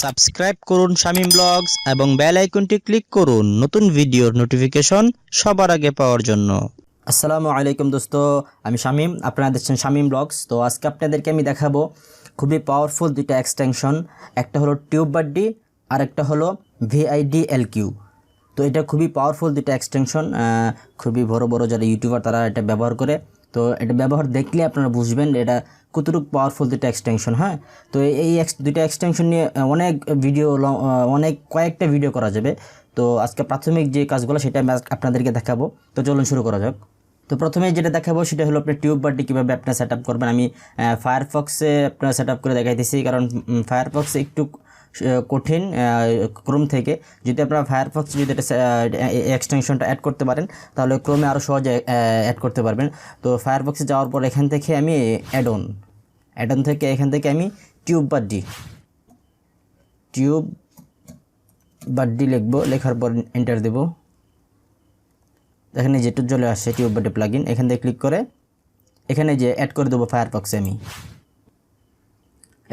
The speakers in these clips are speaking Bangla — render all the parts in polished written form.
সাবস্ক্রাইব করুন শামীম ব্লগস এবং বেল আইকনটি ক্লিক করুন নতুন ভিডিওর নোটিফিকেশন সবার আগে পাওয়ার জন্য। আসসালামু আলাইকুম দোস্ত, আমি শামীম, আপনারা দেখছেন শামীম ব্লগস। তো আজকে আপনাদেরকে আমি দেখাবো খুবই পাওয়ারফুল দুইটা এক্সটেনশন। একটা হলো টিউব বাড্ডি আর একটা হলো VIDLQ। তো এটা খুবই পাওয়ারফুল দুইটা এক্সটেনশন, খুবই বড় বড় যারা ইউটিউবার তারা এটা ব্যবহার করে। তো এটা ব্যবহার দেখলে আপনারা বুঝবেন এটা কতটুকু পাওয়ারফুল দুইটা এক্সটেনশন। হ্যাঁ, তো এই দুইটা এক্সটেনশন নিয়ে অনেক ভিডিও কয়েকটা ভিডিও করা যাবে। তো আজকে প্রাথমিক যে কাজগুলো সেটা আমি আপনাদেরকে দেখাবো। তো চলুন শুরু করা যাক। তো প্রথমে যেটা দেখাবো সেটা হলো আপনার টিউব বাড্ডি কীভাবে আপনার সেট আপ করবেন। আমি ফায়ারফক্সে আপনার সেট আপ করে দেখাইতেছি, কারণ ফায়ারফক্সে একটু কঠিন ক্রোম থেকে। যদি আপনারা ফায়ারফক্সে যদি এটা এক্সটেনশনটা অ্যাড করতে পারেন তাহলে ক্রোমে আরও সহজে অ্যাড করতে পারবেন। তো ফায়ারফক্সে যাওয়ার পর এখান থেকে আমি অ্যাড অন থেকে এখান থেকে আমি টিউব বাড্ডি লিখবো, লেখার পর এন্টার দেব। এখানে যেটা চলে আসছে টিউব বাড্ডি প্লাগইন, এখান থেকে ক্লিক করে এখানে যে অ্যাড করে দেবো ফায়ারফক্সে। আমি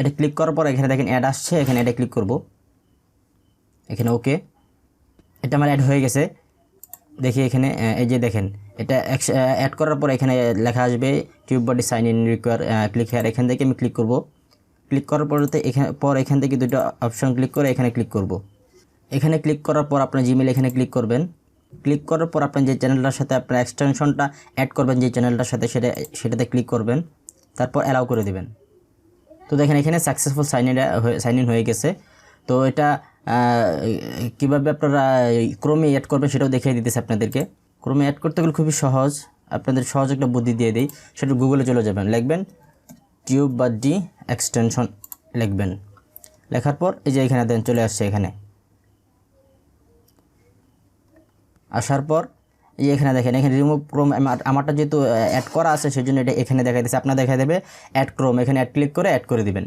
এটা ক্লিক করার পর এখানে দেখেন অ্যাড আসছে, এখানে এটা ক্লিক করব, এখানে ওকে। এটা আমার অ্যাড হয়ে গেছে। দেখি এখানে এই যে দেখেন এটা অ্যাড করার পর এখানে লেখা আসবে TubeBuddy sign in require click here. এখান থেকে আমি ক্লিক করব। ক্লিক করার পর এখান থেকে দুটো অপশন ক্লিক করে এখানে ক্লিক করব। এখানে ক্লিক করার পর আপনার জিমেল এখানে ক্লিক করবেন। ক্লিক করার পর আপনার যে চ্যানেলটার সাথে আপনার এক্সটেনশনটা অ্যাড করবেন, যে চ্যানেলটার সাথে সেটাতে ক্লিক করবেন, তারপর অ্যালাউ করে দেবেন। তো দেখেন এখানে সাকসেসফুল সাইন ইন হয়ে গেছে। তো এটা কীভাবে আপনারা ক্রোমে অ্যাড করবেন সেটাও দেখিয়ে দিতেছে আপনাদেরকে। ক্রোমে অ্যাড করতে গেলে খুবই সহজ, আপনাদের সহজ একটা বুদ্ধি দিয়ে দিই। সেটা গুগলে চলে যাবেন, লিখবেন টিউব বাড্ডি এক্সটেনশন লিখবেন। লেখার পর এই যে এখানে দেন চলে আসছে। এখানে আসার পর এই যে এখানে দেখেন এখানে রিমুভ ক্রোম, আমারটা যেহেতু অ্যাড করা আছে সেই জন্য এটা এখানে দেখা দিচ্ছে। আপনার দেখা দেবে অ্যাড ক্রোম, এখানে অ্যাড ক্লিক করে অ্যাড করে দিবেন।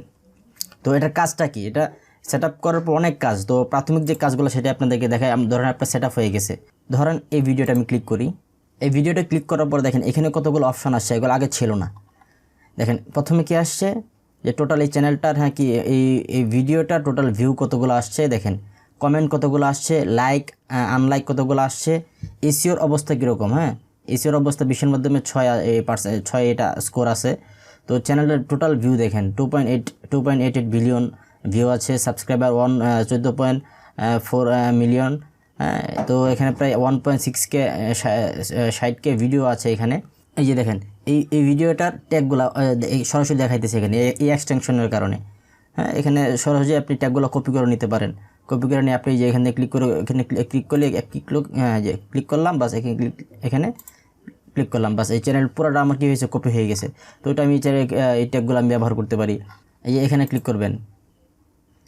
তো এটার কাজটা কি, এটা সেট আপ করার পর অনেক কাজ। তো প্রাথমিক যে কাজগুলো সেটা আপনাদেরকে দেখায়। ধরেন আপনার সেট আপ হয়ে গেছে, ধরেন এই ভিডিওটা আমি ক্লিক করি। এই ভিডিওটা ক্লিক করার পর দেখেন এখানে কতগুলো অপশন আসছে, এগুলো আগে ছিল না। দেখেন প্রথমে কি আসছে যে টোটাল এই চ্যানেলটার, হ্যাঁ কি এই ভিডিওটা টোটাল ভিউ কতগুলো আসছে, দেখেন কমেন্ট কতগুলো আসছে, লাইক আনলাইক কতগুলো আসছে, এসিওর অবস্থা কীরকম। হ্যাঁ, এসিওর অবস্থা 20-এর মাধ্যমে 6 এটা স্কোর আছে। তো চ্যানেলের টোটাল ভিউ দেখেন 2.88 বিলিয়ন ভিউ আছে। Subscriber 14.4 million. তো এখানে প্রায় 1.6K 60K ভিডিও আছে এখানে। এই যে দেখেন এই ভিডিওটার ট্যাগগুলো সরাসরি দেখাইতেছে এখানে এই এক্সটেনশনের কারণে। হ্যাঁ, এখানে সরাসরি আপনি ট্যাগগুলো কপি করে নিতে পারেন। কপি করে নিয়ে আপনি যে এখানে ক্লিক করে এখানে ক্লিক করলে যে ক্লিক করলাম, বাস এখানে ক্লিক করলাম, বাস এই চ্যানেল পুরোটা আমার কী হয়েছে, কপি হয়ে গেছে। তো এটা আমি এই ট্যাগগুলো আমি ব্যবহার করতে পারি। এই যে এখানে ক্লিক করবেন,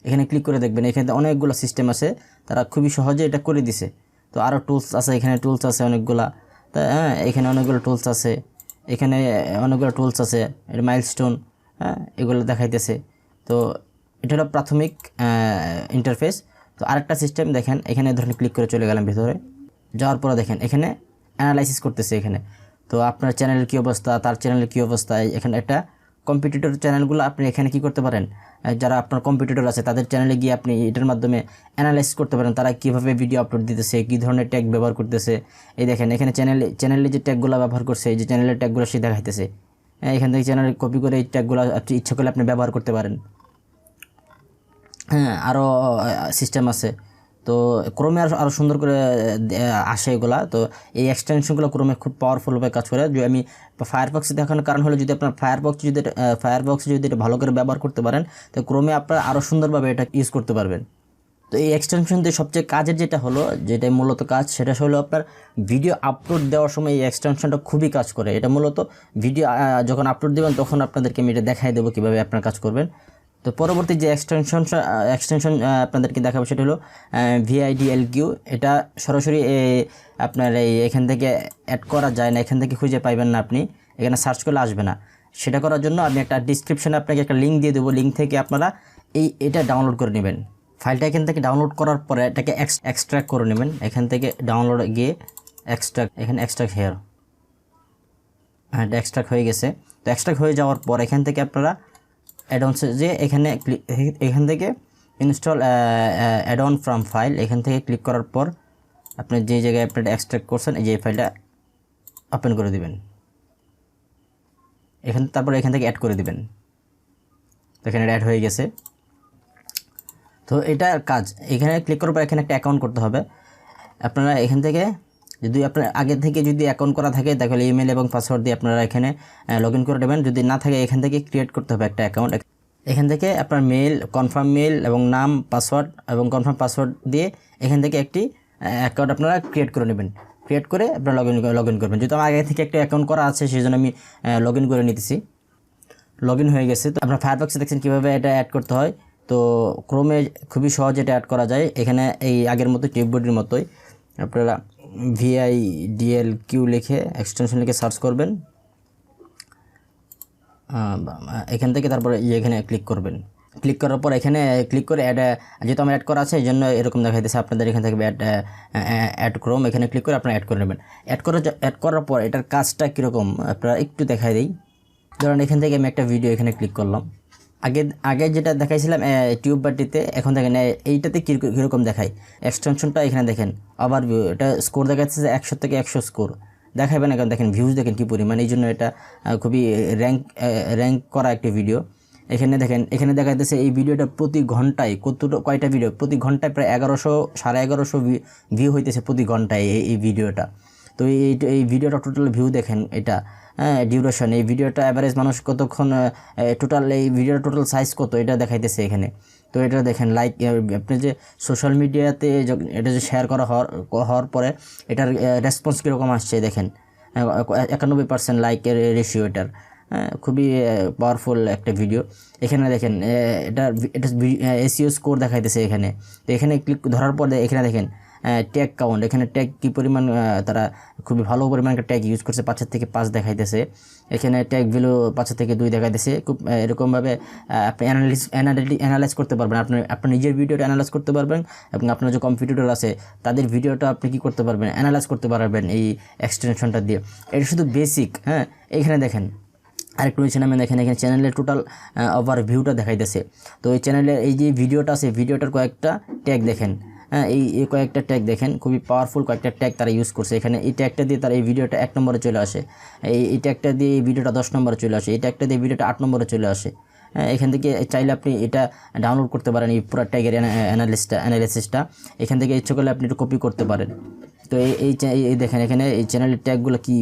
এখানে ক্লিক করে দেখবেন এখানে অনেকগুলো সিস্টেম আছে, তারা খুবই সহজে এটা করে দিছে। তো আরও টুলস আছে, এখানে টুলস আছে অনেকগুলা। তা হ্যাঁ, এখানে অনেকগুলো টুলস আছে, এখানে অনেকগুলো টুলস আছে, এটা মাইলস্টোন, হ্যাঁ এগুলো দেখাইতেছে। তো এটা হলো প্রাথমিক ইন্টারফেস। তো আরেকটা সিস্টেম দেখেন, এখানে ধরুন ক্লিক করে চলে গেলাম ভিতরে। যাওয়ার পরে দেখেন এখানে অ্যানালাইসিস করতেছে এখানে। তো আপনার চ্যানেলের কী অবস্থা, তার চ্যানেলের কী অবস্থা, এখানে একটা কম্পিটিটর চ্যানেলগুলো আপনি এখানে কি করতে পারেন, যারা আপনার কম্পিটিটর আছে তাদের চ্যানেলে গিয়ে আপনি এটার মাধ্যমে অ্যানালাইসিস করতে পারেন, তারা কীভাবে ভিডিও আপলোড দিতেছে, কী ধরনের ট্যাগ ব্যবহার করতেছে। এই দেখেন এখানে চ্যানেলে যে ট্যাগগুলো ব্যবহার করছে, এই যে চ্যানেলের ট্যাগগুলো সে দেখাইতেছে। এখান থেকে চ্যানেল কপি করে এই ট্যাগগুলো আপনি ইচ্ছা করলে আপনি ব্যবহার করতে পারেন। হ্যাঁ, আরও সিস্টেম আছে। তো ক্রোমে আরও সুন্দর করে আসে এগুলা। তো এই এক্সটেনশনগুলো ক্রোমে খুব পাওয়ারফুলভাবে কাজ করে। যদি আমি ফায়ারফক্সে দেখানোর কারণ হলো, যদি আপনার ফায়ারফক্সে যদি এটা ভালো করে ব্যবহার করতে পারেন তো ক্রোমে আপনারা আরও সুন্দরভাবে এটা ইউজ করতে পারবেন। তো এই এক্সটেনশন দিয়ে সবচেয়ে কাজের যেটা মূলত কাজ, সেটা হলো আপনার ভিডিও আপলোড দেওয়ার সময় এই এক্সটেনশনটা খুবই কাজ করে। এটা মূলত ভিডিও যখন আপলোড দেবেন তখন আপনাদেরকে আমি এটা দেখাই দেবো কীভাবে আপনার কাজ করবেন। তো পরবর্তী যে এক্সটেনশন আপনাদেরকে দেখাবো সেটা হলো VIDLQ। এটা সরাসরি আপনার এখান থেকে অ্যাড করা যায় না, এখান থেকে খুঁজে পাইবেন না, আপনি এখানে সার্চ করলে আসবে না। সেটা করার জন্য আমি একটা ডিসক্রিপশনে আপনাকে একটা লিঙ্ক দিয়ে দেবো, লিঙ্ক থেকে আপনারা এটা ডাউনলোড করে নেবেন। ফাইলটা এখান থেকে ডাউনলোড করার পরে এটাকে এক্সট্রাক্ট করে নেবেন। এখান থেকে ডাউনলোড গিয়ে এখানে এক্সট্রাক্ট হেয়ার, হ্যাঁ এটা এক্সট্রাক্ট হয়ে গেছে। তো এক্সট্রাক্ট হয়ে যাওয়ার পর এখান থেকে আপনারা অ্যাডভান্সে যে এখান থেকে install add on from file, এখান থেকে ক্লিক করার পর আপনি যে জায়গায় আপনারা এক্সট্রাক্ট করছেন এই যে ফাইলটা ওপেন করে দিবেন। তারপরে এখান থেকে অ্যাড করে দিবেন। দেখেন এটা অ্যাড হয়ে গেছে। তো এটা কাজ, এখানে ক্লিক করার পর এখানে একটা অ্যাকাউন্ট করতে হবে। আপনারা এখান থেকে যদি আপনার আগে থেকে যদি অ্যাকাউন্ট করা থাকে তাহলে ইমেল এবং পাসওয়ার্ড দিয়ে আপনারা এখানে লগ ইন করে নেবেন। যদি না থাকে এখান থেকে ক্রিয়েট করতে হবে একটা অ্যাকাউন্ট। এখান থেকে আপনার মেল, কনফার্ম মেল এবং নাম, পাসওয়ার্ড এবং কনফার্ম পাসওয়ার্ড দিয়ে এখান থেকে একটি অ্যাকাউন্ট আপনারা ক্রিয়েট করে নেবেন। ক্রিয়েট করে আপনারা লগ ইন করবেন। যেহেতু আমার আগে থেকে একটা অ্যাকাউন্ট করা আছে সেই জন্য আমি লগ ইন করে নিতেছি। লগ ইন হয়ে গেছে। তো আপনার ফায়ারফক্সে দেখছেন কীভাবে এটা অ্যাড করতে হয়। তো ক্রোমে খুবই সহজে এটা অ্যাড করা যায়। এখানে এই আগের মতো টিউববোর্ডের মতোই আপনারা VIDLQ লিখে এক্সটেনশন লিখে সার্চ করবেন। এখান থেকে তারপরে এখানে ক্লিক করবেন। ক্লিক করার পর এখানে ক্লিক করে অ্যাড, যেহেতু আমার অ্যাড করা আছে এই জন্য এরকম দেখাইতেছে আপনাদের। এখান থেকে অ্যাড ক্রোম, এখানে ক্লিক করে আপনারা অ্যাড করে নেবেন। অ্যাড করার পর এটার কাজটা কীরকম আপনারা একটু দেখাই দিই। ধরুন এখান থেকে আমি একটা ভিডিও এখানে ক্লিক করলাম। আগে যেটা দেখাইছিলাম টিউব বাটিতে, এখন দেখেন এইটাতে কীরকম দেখায়। এক্সটেনশনটা এখানে দেখেন ওভারভিউ, এটা স্কোর দেখাচ্ছে 100 থেকে 100 স্কোর দেখাবেন। এখন দেখেন ভিউজ দেখেন কী পরিমাণ, এই জন্য এটা খুবই র্যাঙ্ক করা একটি ভিডিও। এখানে দেখেন, এখানে দেখাইতেছে এই ভিডিওটা প্রতি ঘন্টায় কয়টা ভিডিও, প্রতি ঘন্টায় প্রায় 1100 1150 ভিউ হইতেছে প্রতি ঘন্টায় এই ভিডিওটা। তো এই ভিডিওটা টোটাল ভিউ দেখেন, এটা ডিউরেশন, এই ভিডিওটা অ্যাভারেজ মানুষ কতক্ষণ, টোটাল এই ভিডিওর টোটাল সাইজ কত এটা দেখাইতেছে এখানে। তো এটা দেখেন লাইক, আপনি যে সোশ্যাল মিডিয়াতে এটা যে শেয়ার করা হওয়ার পরে এটার রেসপন্স কীরকম আসছে দেখেন, 91% লাইকের রেশিও এটার। খুবই পাওয়ারফুল একটা ভিডিও। এখানে দেখেন এটা SEO স্কোর দেখাইতেছে এখানে। তো এখানে ক্লিক ধরার পর এখানে দেখেন ট্যাগ কাউন্ট, এখানে ট্যাগ কী পরিমাণ তারা খুবই ভালো পরিমাণ একটা ট্যাগ ইউজ করছে, 5 থেকে 5 দেখাইতেছে। এখানে ট্যাগ ভ্যালু 5 থেকে 2 দেখাইতেছে। খুব এরকমভাবে আপনি অ্যানালাইজ করতে পারবেন। আপনি নিজের ভিডিওটা অ্যানালাইজ করতে পারবেন এবং আপনার যে কম্পিটিটর আছে তাদের ভিডিওটা আপনি কী করতে পারবেন, অ্যানালাইজ করতে পারবেন এই এক্সটেনশনটা দিয়ে। এটা শুধু বেসিক। এইখানে দেখেন আরেকটু নিচে নামে দেখেন, এখানে চ্যানেলের টোটাল ওভারভিউটা দেখাইতেছে। তো এই চ্যানেলের এই যে ভিডিওটা আছে, ভিডিওটার কয়েকটা ট্যাগ দেখেন। এই কয়েকটা ট্যাগ দেখেন, খুবই পাওয়ারফুল কয়েকটা ট্যাগ তারা ইউজ করছে। এখানে এই ট্যাগটা দিয়ে তারা এই ভিডিওটা 1 নম্বরে চলে আসে, এই ট্যাগটা দিয়ে এই ভিডিওটা 10 নম্বরে চলে আসে, এই ট্যাগটা দিয়ে ভিডিওটা 8 নম্বরে চলে আসে। এখান থেকে চাইলে আপনি এটা ডাউনলোড করতে পারেন, এই পুরো ট্যাগের অ্যানালিসিসটা। এখান থেকে ইচ্ছে করলে আপনি এটা কপি করতে পারেন। তো এই দেখেন এখানে এই চ্যানেলের ট্যাগগুলো কি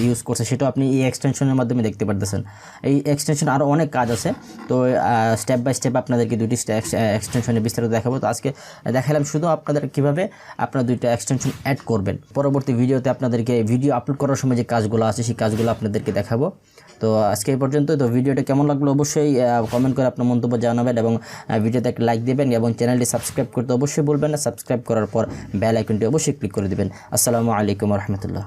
ইউজ করছে সেটাও আপনি এই এক্সটেনশনের মাধ্যমে দেখতে পারতেছেন। এই এক্সটেনশন আরও অনেক কাজ আছে। তো স্টেপ বাই স্টেপ আপনাদেরকে 2টি এক্সটেনশনে বিস্তারিত দেখাবো। তো আজকে দেখালাম শুধু আপনাদের কীভাবে আপনারা 2টা এক্সটেনশন অ্যাড করবেন। পরবর্তী ভিডিওতে আপনাদেরকে ভিডিও আপলোড করার সময় যে কাজগুলো আছে সেই কাজগুলো আপনাদেরকে দেখাবো। তো আজকে এই পর্যন্ত। তো ভিডিওটা কেমন লাগলো অবশ্যই কমেন্ট করে আপনার মন্তব্য জানাবেন এবং ভিডিওতে একটা লাইক দেবেন এবং চ্যানেলটি সাবস্ক্রাইব করতে অবশ্যই বলবেন না। সাবস্ক্রাইব করার পর বেল আইকনটি অবশ্যই ক্লিক করে দেবেন। আসসালামু আলাইকুম রহমতুল্লাহ।